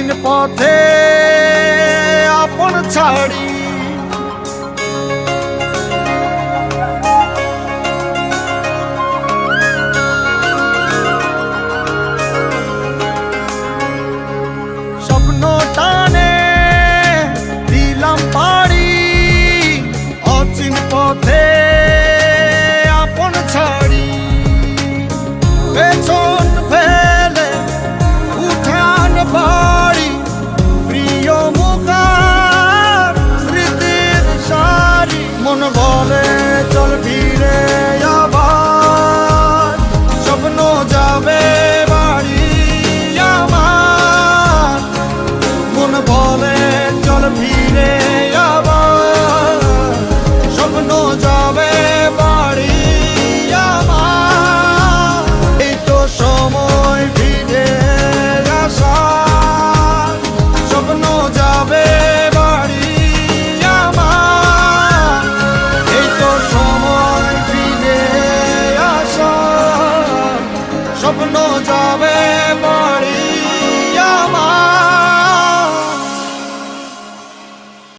অচিন পথে আপন ছাড়ি স্বপ্ন টানে দিলাম পাড়ি অচিন পথে আপন ছাড়ি পেছন ফেলে উঠান বাড়ি প্রিয় মুখার স্মৃতির সারি মন বলে চল ফিরে আবার স্বপ্ন যাবে বাড়ি আমার মন বলে চল ফিরে আবার স্বপ্ন যাবে বাড়ি আমার এই তো সময় ফিরে আসার স্বপ্ন যাবে বাড়ি আমার এই তো সময় ফিরে আসার স্বপ্ন